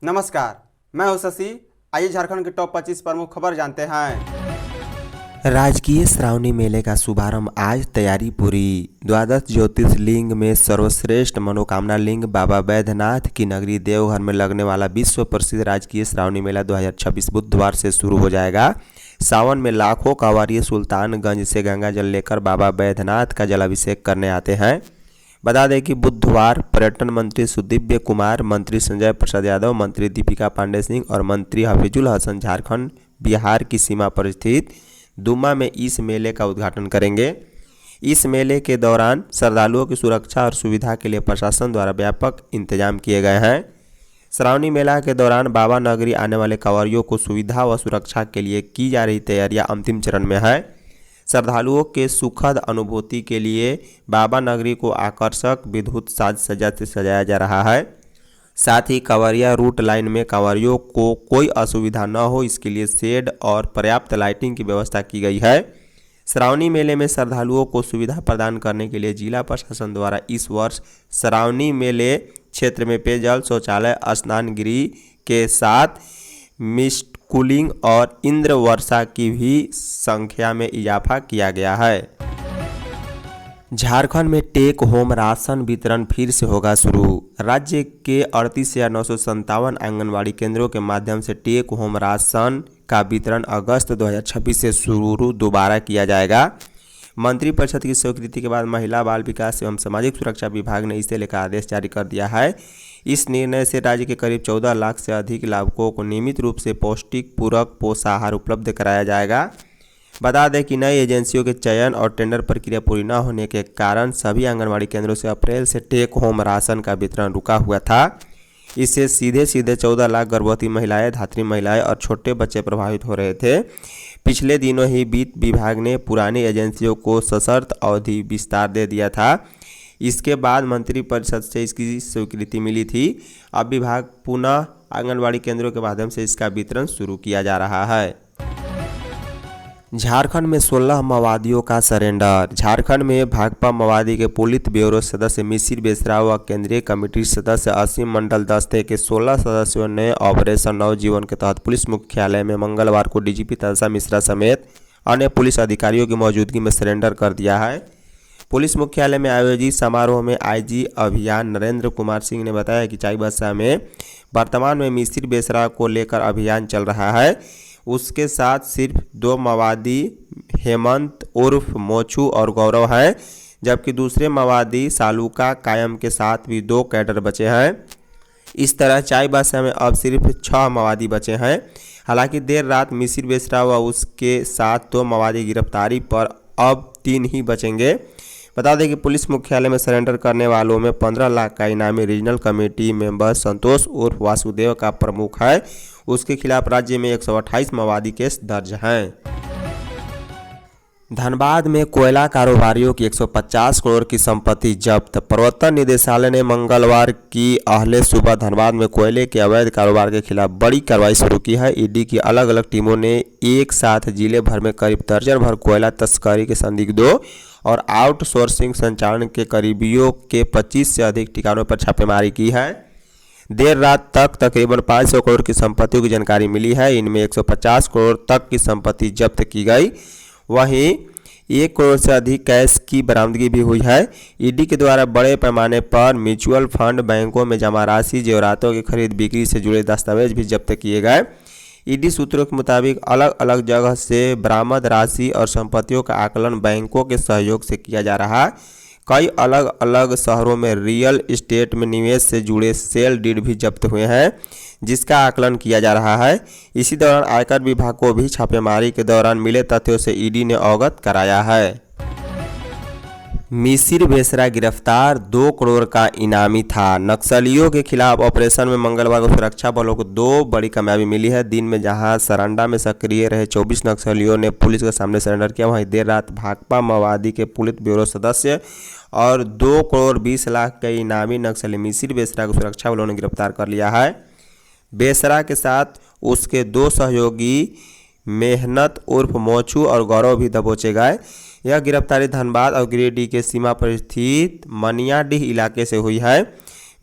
नमस्कार, मैं हूं शशि। आइए झारखंड के टॉप 25 प्रमुख खबर जानते हैं। राजकीय श्रावणी मेले का शुभारंभ आज, तैयारी पूरी। द्वादश ज्योतिर्लिंग में सर्वश्रेष्ठ मनोकामना लिंग बाबा बैद्यनाथ की नगरी देवघर में लगने वाला विश्व प्रसिद्ध राजकीय श्रावणी मेला 2026 बुधवार से शुरू हो जाएगा। सावन में लाखों कांवरिये सुल्तानगंज से गंगा जल लेकर बाबा बैद्यनाथ का जलाभिषेक करने आते हैं। बता दें कि बुधवार पर्यटन मंत्री सुदीव्य कुमार, मंत्री संजय प्रसाद यादव, मंत्री दीपिका पांडे सिंह और मंत्री हफीजुल हसन झारखंड बिहार की सीमा पर स्थित दुमा में इस मेले का उद्घाटन करेंगे। इस मेले के दौरान श्रद्धालुओं की सुरक्षा और सुविधा के लिए प्रशासन द्वारा व्यापक इंतजाम किए गए हैं। श्रावणी मेला के दौरान बाबा नगरी आने वाले कांवरियों को सुविधा व सुरक्षा के लिए की जा रही तैयारियां अंतिम चरण में है। श्रद्धालुओं के सुखद अनुभूति के लिए बाबा नगरी को आकर्षक विद्युत साज सज्जा से सजाया जा रहा है। साथ ही कांवरिया रूट लाइन में कांवरियों को कोई असुविधा न हो, इसके लिए शेड और पर्याप्त लाइटिंग की व्यवस्था की गई है। श्रावणी मेले में श्रद्धालुओं को सुविधा प्रदान करने के लिए जिला प्रशासन द्वारा इस वर्ष श्रावणी मेले क्षेत्र में पेयजल, शौचालय, स्नान गृह के साथ मिस्ट कूलिंग और इंद्र वर्षा की भी संख्या में इजाफा किया गया है। झारखंड में टेक होम राशन वितरण फिर से होगा शुरू। राज्य के 38,957 आंगनबाड़ी केंद्रों के माध्यम से टेक होम राशन का वितरण अगस्त 2026 से शुरू दोबारा किया जाएगा। मंत्रिपरिषद की स्वीकृति के बाद महिला बाल विकास एवं सामाजिक सुरक्षा विभाग ने इसे लेकर आदेश जारी कर दिया है। इस निर्णय से राज्य के करीब 14 लाख से अधिक लाभुकों को नियमित रूप से पौष्टिक पूरक पोषाहार उपलब्ध कराया जाएगा। बता दें कि नई एजेंसियों के चयन और टेंडर प्रक्रिया पूरी न होने के कारण सभी आंगनबाड़ी केंद्रों से अप्रैल से टेक होम राशन का वितरण रुका हुआ था। इससे सीधे 14 लाख गर्भवती महिलाएं, धात्री महिलाएं और छोटे बच्चे प्रभावित हो रहे थे। पिछले दिनों ही वित्त विभाग ने पुरानी एजेंसियों को सशर्त अवधि विस्तार दे दिया था। इसके बाद मंत्रिपरिषद से इसकी स्वीकृति मिली थी। अब विभाग पुनः आंगनबाड़ी केंद्रों के माध्यम से इसका वितरण शुरू किया जा रहा है। झारखंड में 16 माओवादियों का सरेंडर। झारखंड में भाकपा माओवादी के पुलिस ब्यूरो सदस्य मिसिर बेसरा व केंद्रीय कमेटी सदस्य असीम मंडल दस्ते के 16 सदस्यों ने ऑपरेशन नवजीवन के तहत पुलिस मुख्यालय में मंगलवार को डीजीपी तलसा मिश्रा समेत अन्य पुलिस अधिकारियों की मौजूदगी में सरेंडर कर दिया है। पुलिस मुख्यालय में आयोजित समारोह में आईजी अभियान नरेंद्र कुमार सिंह ने बताया कि चाईबासा में वर्तमान में मिसिर बेसरा को लेकर अभियान चल रहा है। उसके साथ सिर्फ 2 माओवादी हेमंत उर्फ मोचू और गौरव हैं, जबकि दूसरे माओवादी सालुका कायम के साथ भी 2 कैडर बचे हैं। इस तरह चाईबासा में अब सिर्फ 6 माओवादी बचे हैं। हालांकि देर रात मिसिर बेसरा व उसके साथ 2 माओवादी गिरफ्तारी पर अब 3 ही बचेंगे। बता दें कि पुलिस मुख्यालय में सरेंडर करने वालों में 15 लाख का इनामी रीजनल कमेटी मेंबर संतोष उर्फ वासुदेव का प्रमुख है। उसके खिलाफ राज्य में 128 माओवादी केस दर्ज हैं। धनबाद में कोयला कारोबारियों की 150 करोड़ की संपत्ति जब्त। प्रवर्तन निदेशालय ने मंगलवार की अहले सुबह धनबाद में कोयले के अवैध कारोबार के खिलाफ बड़ी कार्रवाई शुरू की है। ईडी की अलग अलग टीमों ने एक साथ जिले भर में करीब दर्जन भर कोयला तस्करी के संदिग्धों और आउटसोर्सिंग संचालन के करीबियों के 25 से अधिक ठिकानों पर छापेमारी की है। देर रात तक तकरीबन 500 करोड़ की संपत्तियों की जानकारी मिली है। इनमें 150 करोड़ तक की संपत्ति जब्त की गई। वहीं 1 करोड़ से अधिक कैश की बरामदगी भी हुई है। ईडी के द्वारा बड़े पैमाने पर म्यूचुअल फंड, बैंकों में जमा राशि, जेवरातों की खरीद बिक्री से जुड़े दस्तावेज भी जब्त किए गए। ईडी सूत्रों के मुताबिक अलग अलग जगह से बरामद राशि और संपत्तियों का आकलन बैंकों के सहयोग से किया जा रहा है। कई अलग अलग शहरों में रियल एस्टेट में निवेश से जुड़े सेल डीड भी जब्त हुए हैं, जिसका आकलन किया जा रहा है। इसी दौरान आयकर विभाग को भी छापेमारी के दौरान मिले तथ्यों से ईडी ने अवगत कराया है। मिसिर बेसरा गिरफ्तार, 2 करोड़ का इनामी था। नक्सलियों के खिलाफ ऑपरेशन में मंगलवार को सुरक्षा बलों को 2 बड़ी कामयाबी मिली है। दिन में जहां सरांडा में सक्रिय रहे 24 नक्सलियों ने पुलिस के सामने सरेंडर किया, वहीं देर रात भाकपा माओवादी के पुलिस ब्यूरो सदस्य और 2 करोड़ 20 लाख के इनामी नक्सली मिसिर बेसरा को सुरक्षा बलों ने गिरफ्तार कर लिया है। बेसरा के साथ उसके 2 सहयोगी मेहनत उर्फ मोचू और गौरव भी दबोचे गए। यह गिरफ्तारी धनबाद और गिरिडीह के सीमा पर स्थित मनियाडीह इलाके से हुई है।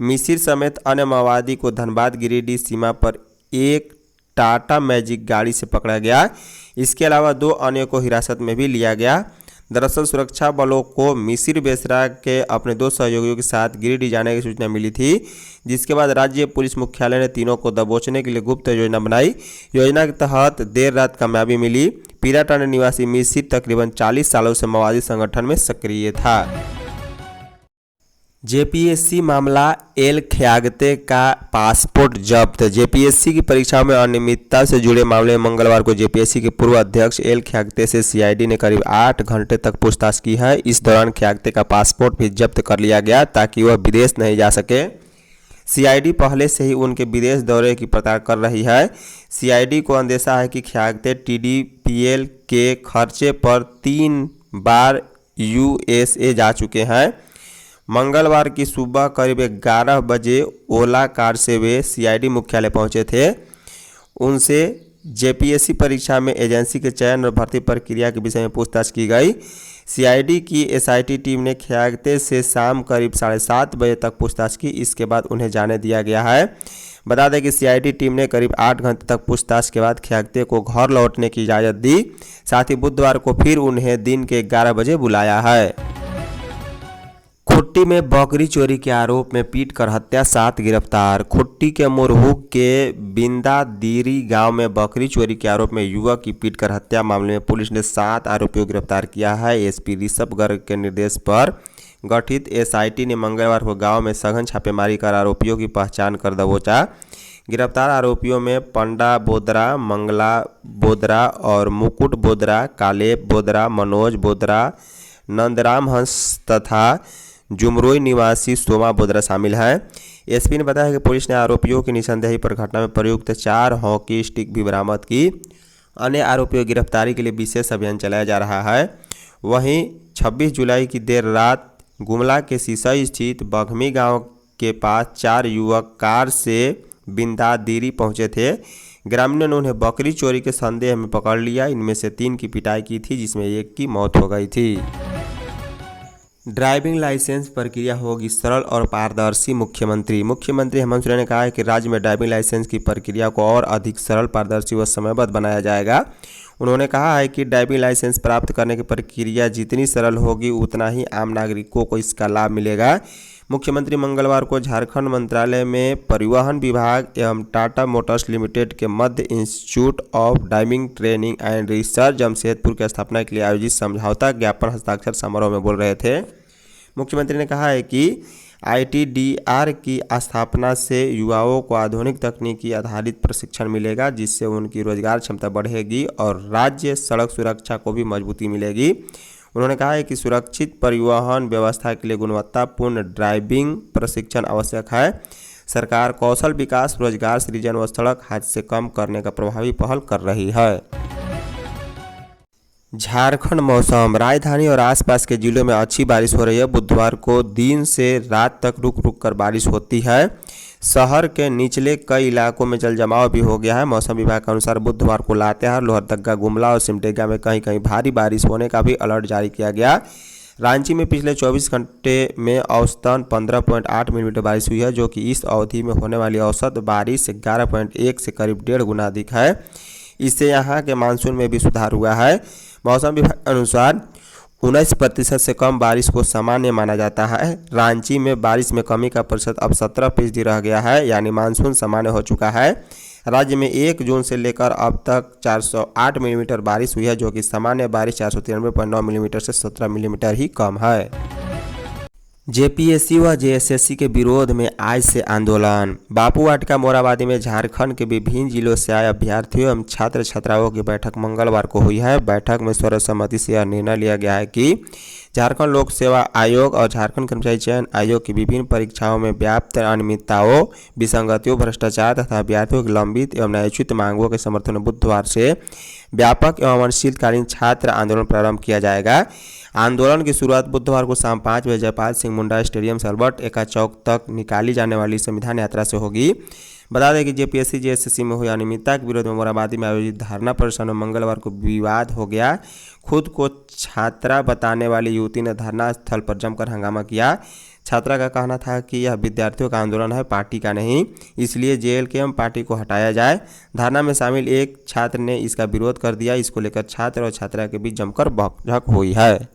मिसिर समेत अन्य माओवादी को धनबाद गिरिडीह सीमा पर एक टाटा मैजिक गाड़ी से पकड़ा गया। इसके अलावा 2 अन्य को हिरासत में भी लिया गया। दरअसल सुरक्षा बलों को मिसिर बेसरा के अपने 2 सहयोगियों के साथ गिरिडीह जाने की सूचना मिली थी, जिसके बाद राज्य पुलिस मुख्यालय ने तीनों को दबोचने के लिए गुप्त योजना बनाई। योजना के तहत देर रात कामयाबी मिली। पीराटांड निवासी मिसिर तकरीबन 40 सालों से माओवादी संगठन में सक्रिय था। जेपीएससी मामला एल ख्यागते का पासपोर्ट जब्त। जेपीएससी की परीक्षाओं में अनियमितता से जुड़े मामले में मंगलवार को जेपीएससी के पूर्व अध्यक्ष एल ख्यागते से सीआईडी ने करीब 8 घंटे तक पूछताछ की है। इस दौरान ख्यागते का पासपोर्ट भी जब्त कर लिया गया ताकि वह विदेश नहीं जा सके। सीआईडी पहले से ही उनके विदेश दौरे की पड़ताल कर रही है। सीआईडी को अंदेशा है कि ख्यागते टीडीपीएल के खर्चे पर 3 बार यूएसए जा चुके हैं। मंगलवार की सुबह करीब 11 बजे ओला कार से वे सीआईडी मुख्यालय पहुंचे थे। उनसे जेपीएससी परीक्षा में एजेंसी के चयन और भर्ती प्रक्रिया के विषय में पूछताछ की गई। सीआईडी की एसआईटी टीम ने ख्यागते से शाम करीब 7:30 बजे तक पूछताछ की। इसके बाद उन्हें जाने दिया गया है। बता दें कि सीआईडी टीम ने करीब 8 घंटे तक पूछताछ के बाद ख्यागते को घर लौटने की इजाज़त दी। साथ ही बुधवार को फिर उन्हें दिन के 11 बजे बुलाया है। खुट्टी में बकरी चोरी के आरोप में पीट कर हत्या, 7 गिरफ्तार। खुट्टी के मुरहुक के बिंदादीरी गांव में बकरी चोरी के आरोप में युवक की पीट कर हत्या मामले में पुलिस ने 7 आरोपियों को गिरफ्तार किया है। एसपी ऋषभ गर्ग के निर्देश पर गठित एसआईटी ने मंगलवार को गांव में सघन छापेमारी कर आरोपियों की पहचान कर दबोचा। गिरफ्तार आरोपियों में पंडा बोदरा, मंगला बोदरा और मुकुट बोदरा, कालेब बोदरा, मनोज बोदरा, नंदराम हंस तथा जुमरोई निवासी सोमा बोदरा शामिल हैं। एसपी ने बताया कि पुलिस ने आरोपियों की निशानदेही पर घटना में प्रयुक्त 4 हॉकी स्टिक भी बरामद की। अन्य आरोपियों की गिरफ्तारी के लिए विशेष अभियान चलाया जा रहा है। वहीं 26 जुलाई की देर रात गुमला के सिसई स्थित बघमी गांव के पास 4 युवक कार से बिंदादीरी पहुंचे थे। ग्रामीणों ने उन्हें बकरी चोरी के संदेह में पकड़ लिया। इनमें से 3 की पिटाई की थी, जिसमें 1 की मौत हो गई थी। ड्राइविंग लाइसेंस प्रक्रिया होगी सरल और पारदर्शी। मुख्यमंत्री हेमंत सोरेन ने कहा है कि राज्य में ड्राइविंग लाइसेंस की प्रक्रिया को और अधिक सरल, पारदर्शी व समयबद्ध बनाया जाएगा। उन्होंने कहा है कि ड्राइविंग लाइसेंस प्राप्त करने की प्रक्रिया जितनी सरल होगी उतना ही आम नागरिकों को इसका लाभ मिलेगा। मुख्यमंत्री मंगलवार को झारखंड मंत्रालय में परिवहन विभाग एवं टाटा मोटर्स लिमिटेड के मध्य Institute of Driving Training and Research Jamshedpur की स्थापना के लिए आयोजित समझौता ज्ञापन हस्ताक्षर समारोह में बोल रहे थे। मुख्यमंत्री ने कहा है कि आईटीडीआर की स्थापना से युवाओं को आधुनिक तकनीकी आधारित प्रशिक्षण मिलेगा, जिससे उनकी रोजगार क्षमता बढ़ेगी और राज्य सड़क सुरक्षा को भी मजबूती मिलेगी। उन्होंने कहा है कि सुरक्षित परिवहन व्यवस्था के लिए गुणवत्तापूर्ण ड्राइविंग प्रशिक्षण आवश्यक है। सरकार कौशल विकास, रोजगार सृजन व सड़क हादसे कम करने का प्रभावी पहल कर रही है। झारखंड मौसम, राजधानी और आसपास के जिलों में अच्छी बारिश हो रही है। बुधवार को दिन से रात तक रुक रुक कर बारिश होती है। शहर के निचले कई इलाकों में जलजमाव भी हो गया है। मौसम विभाग के अनुसार बुधवार को लातेहार, लोहरदगा, गुमला और सिमडेगा में कहीं कहीं भारी बारिश होने का भी अलर्ट जारी किया गया। रांची में पिछले 24 घंटे में औसतन 15.8 मिलीमीटर बारिश हुई है, जो कि इस अवधि में होने वाली औसत बारिश 11.1 से करीब 1.5 गुना अधिक है। इससे यहाँ के मानसून में भी सुधार हुआ है। मौसम विभाग के अनुसार 19% से कम बारिश को सामान्य माना जाता है। रांची में बारिश में कमी का प्रतिशत अब 17% रह गया है, यानी मानसून सामान्य हो चुका है। राज्य में 1 जून से लेकर अब तक 408 मिलीमीटर बारिश हुई है, जो कि सामान्य बारिश 493.9 मिलीमीटर से 17 मिलीमीटर ही कम है। जेपीएससी व जेएसएससी के विरोध में आज से आंदोलन। बापू वाटिका मोराबादी में झारखंड के विभिन्न जिलों से आए अभ्यर्थियों एवं छात्र छात्राओं की बैठक मंगलवार को हुई है। बैठक में सर्वसम्मति से यह निर्णय लिया गया है कि झारखंड लोक सेवा आयोग और झारखंड कर्मचारी चयन आयोग की विभिन्न परीक्षाओं में व्याप्त अनियमितताओं, विसंगतियों, भ्रष्टाचार तथा अभ्यर्थियों की लंबित एवं न्यायोचित मांगों के समर्थन में बुधवार से व्यापक एवं अनिश्चितकालीन छात्र आंदोलन प्रारंभ किया जाएगा। आंदोलन की शुरुआत बुधवार को शाम 5 बजे जयपाल सिंह मुंडा स्टेडियम से अल्बर्ट एक्का चौक तक निकाली जाने वाली संविधान यात्रा से होगी। बता दें कि जेपीएससी जेएसएससी में हुई अनियमितता के विरोध में मोरहाबादी में आयोजित धरना प्रदर्शन में मंगलवार को विवाद हो गया। खुद को छात्रा बताने वाली युवती ने धरना स्थल पर जमकर हंगामा किया। छात्रा का कहना था कि यह विद्यार्थियों का आंदोलन है, पार्टी का नहीं, इसलिए जेएलके एवं पार्टी को हटाया जाए। धरना में शामिल एक छात्र ने इसका विरोध कर दिया। इसको लेकर छात्र और छात्रा के बीच जमकर बहस हुई है।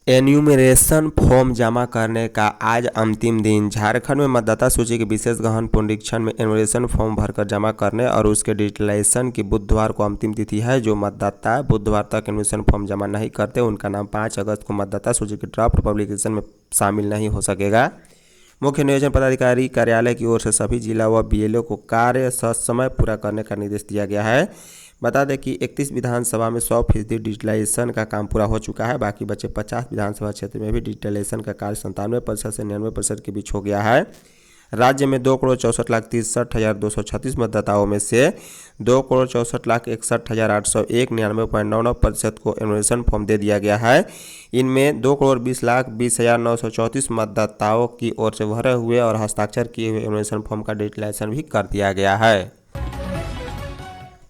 एन्यूमरेशन फॉर्म जमा करने का आज अंतिम दिन। झारखंड में मतदाता सूची के विशेष गहन पुनरीक्षण में एन्यूमरेशन फॉर्म भरकर जमा करने और उसके डिजिटलाइजेशन की बुधवार को अंतिम तिथि है। जो मतदाता बुधवार तक एन्यूमरेशन फॉर्म जमा नहीं करते उनका नाम 5 अगस्त को मतदाता सूची के ड्राफ्ट पब्लिकेशन में शामिल नहीं हो सकेगा। मुख्य नियोजन पदाधिकारी कार्यालय की ओर से सभी जिला व बीएलओ को कार्य ससमय पूरा करने का निर्देश दिया गया है। बता दें कि 31 विधानसभा में 100% डिजिटलाइजेशन का काम पूरा हो चुका है। बाकी बचे 50 विधानसभा क्षेत्र में भी डिजिटलाइजेशन का कार्य 97% से 99% के बीच हो गया है। राज्य में 2,64,63,236 मतदाताओं में से 2,64,61,801 99.99% को एन्यूमरेशन फॉर्म दे दिया गया है। इनमें 2,20,20,934 मतदाताओं की ओर से भरे हुए और हस्ताक्षर किए हुए एन्यूमरेशन फॉर्म का डिजिटलाइजेशन भी कर दिया गया है।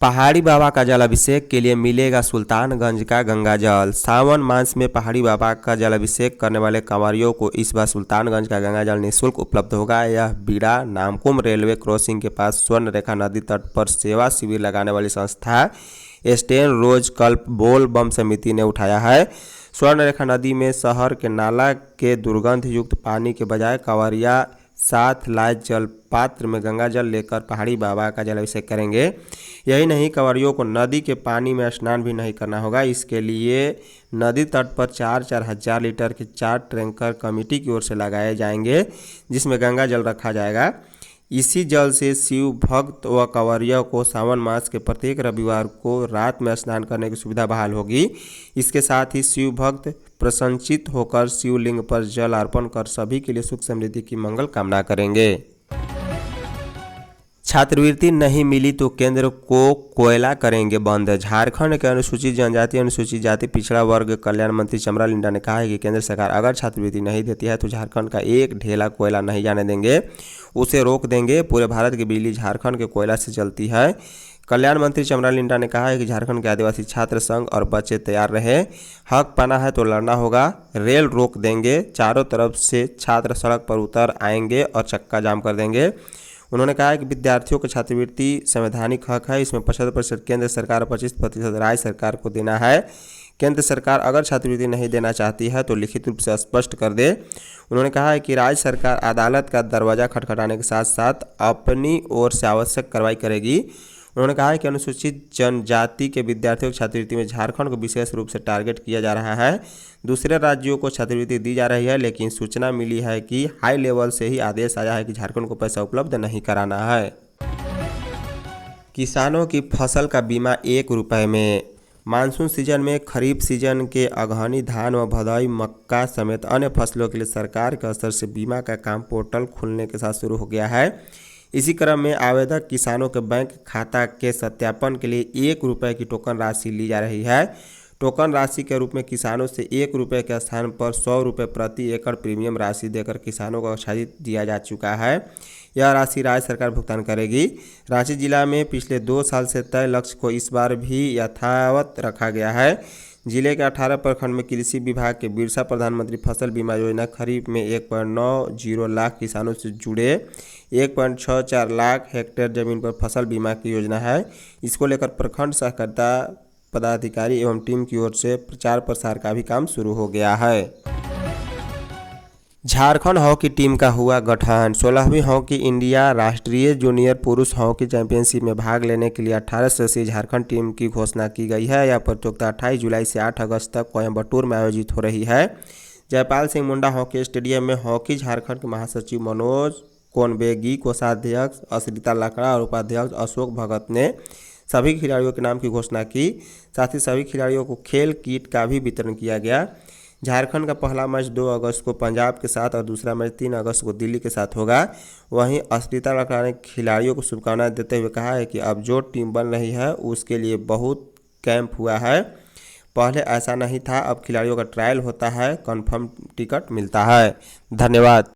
पहाड़ी बाबा का जलाभिषेक के लिए मिलेगा सुल्तानगंज का गंगा जल। सावन मास में पहाड़ी बाबा का जलाभिषेक करने वाले कांवरियों को इस बार सुल्तानगंज का गंगा जल निःशुल्क उपलब्ध होगा। यह बीड़ा नामकुम रेलवे क्रॉसिंग के पास स्वर्ण रेखा नदी तट पर सेवा शिविर लगाने वाली संस्था स्टेन रोज कल्प बोल बम समिति ने उठाया है। स्वर्ण रेखा नदी में शहर के नाला के दुर्गंध युक्त पानी के बजाय कांवरिया साथ लाए जल पात्र में गंगा जल लेकर पहाड़ी बाबा का जलाभिषेक करेंगे। यही नहीं, कांवरियों को नदी के पानी में स्नान भी नहीं करना होगा। इसके लिए नदी तट पर 4-4 हज़ार लीटर के 4 टैंकर कमेटी की ओर से लगाए जाएंगे, जिसमें गंगा जल रखा जाएगा। इसी जल से शिव भक्त व कांवरिया को सावन मास के प्रत्येक रविवार को रात में स्नान करने की सुविधा बहाल होगी। इसके साथ ही शिव भक्त प्रसन्नचित होकर शिवलिंग पर जल अर्पण कर सभी के लिए सुख समृद्धि की मंगल कामना करेंगे। छात्रवृत्ति नहीं मिली तो केंद्र को कोयला करेंगे बंद। झारखंड के अनुसूचित जनजाति अनुसूचित जाति पिछड़ा वर्ग कल्याण मंत्री चमरा लिंडा ने कहा है कि केंद्र सरकार अगर छात्रवृत्ति नहीं देती है तो झारखंड का एक ढेला कोयला नहीं जाने देंगे, उसे रोक देंगे। पूरे भारत की बिजली झारखंड के कोयला से चलती है। कल्याण मंत्री चमरा लिंडा ने कहा है कि झारखंड के आदिवासी छात्र संघ और बच्चे तैयार रहे, हक पाना है तो लड़ना होगा। रेल रोक देंगे, चारों तरफ से छात्र सड़क पर उतर आएंगे और चक्का जाम कर देंगे। उन्होंने कहा है कि विद्यार्थियों को छात्रवृत्ति संवैधानिक हक है, इसमें 75% केंद्र सरकार और 25% राज्य सरकार को देना है। केंद्र सरकार अगर छात्रवृत्ति नहीं देना चाहती है तो लिखित रूप से स्पष्ट कर दे। उन्होंने कहा है कि राज्य सरकार अदालत का दरवाजा खटखटाने के साथ साथ अपनी ओर से आवश्यक कार्रवाई करेगी। उन्होंने कहा है कि अनुसूचित जनजाति के विद्यार्थियों की छात्रवृत्ति में झारखंड को विशेष रूप से टारगेट किया जा रहा है। दूसरे राज्यों को छात्रवृत्ति दी जा रही है, लेकिन सूचना मिली है कि हाई लेवल से ही आदेश आया है कि झारखंड को पैसा उपलब्ध नहीं कराना है। किसानों की फसल का बीमा 1 रुपये में। मानसून सीजन में खरीफ सीजन के अगहनी धान व भदई मक्का समेत अन्य फसलों के लिए सरकार के स्तर से बीमा का काम पोर्टल खुलने के साथ शुरू हो गया है। इसी क्रम में आवेदक किसानों के बैंक खाता के सत्यापन के लिए 1 रुपये की टोकन राशि ली जा रही है। टोकन राशि के रूप में किसानों से 1 रुपये के स्थान पर 100 रुपये प्रति एकड़ प्रीमियम राशि देकर किसानों को आश्वासित दिया जा चुका है। यह राशि राज्य सरकार भुगतान करेगी। रांची जिला में पिछले 2 साल से तय लक्ष्य को इस बार भी यथावत रखा गया है। जिले के 18 प्रखंड में कृषि विभाग के बिरसा प्रधानमंत्री फसल बीमा योजना खरीफ में 1.90 लाख किसानों से जुड़े 1.64 लाख हेक्टेयर जमीन पर फसल बीमा की योजना है। इसको लेकर प्रखंड सहकारिता पदाधिकारी एवं टीम की ओर से प्रचार प्रसार का भी काम शुरू हो गया है। झारखंड हॉकी टीम का हुआ गठन। 16वीं हॉकी इंडिया राष्ट्रीय जूनियर पुरुष हॉकी चैंपियनशिप में भाग लेने के लिए 18 सदस्यीय झारखंड टीम की घोषणा की गई है। यह प्रतियोगिता 28 जुलाई से 8 अगस्त तक कोयम्बटूर में आयोजित हो रही है। जयपाल सिंह मुंडा हॉकी स्टेडियम में हॉकी झारखंड के महासचिव मनोज कोनबेगी, कोषाध्यक्ष अश्रिता लकड़ा और उपाध्यक्ष अशोक भगत ने सभी खिलाड़ियों के नाम की घोषणा की। साथ ही सभी खिलाड़ियों को खेल किट का भी वितरण किया गया। झारखंड का पहला मैच 2 अगस्त को पंजाब के साथ और दूसरा मैच 3 अगस्त को दिल्ली के साथ होगा। वहीं अश्रिता लकड़ा ने खिलाड़ियों को शुभकामनाएं देते हुए कहा है कि अब जो टीम बन रही है उसके लिए बहुत कैंप हुआ है। पहले ऐसा नहीं था, अब खिलाड़ियों का ट्रायल होता है, कंफर्म टिकट मिलता है। धन्यवाद।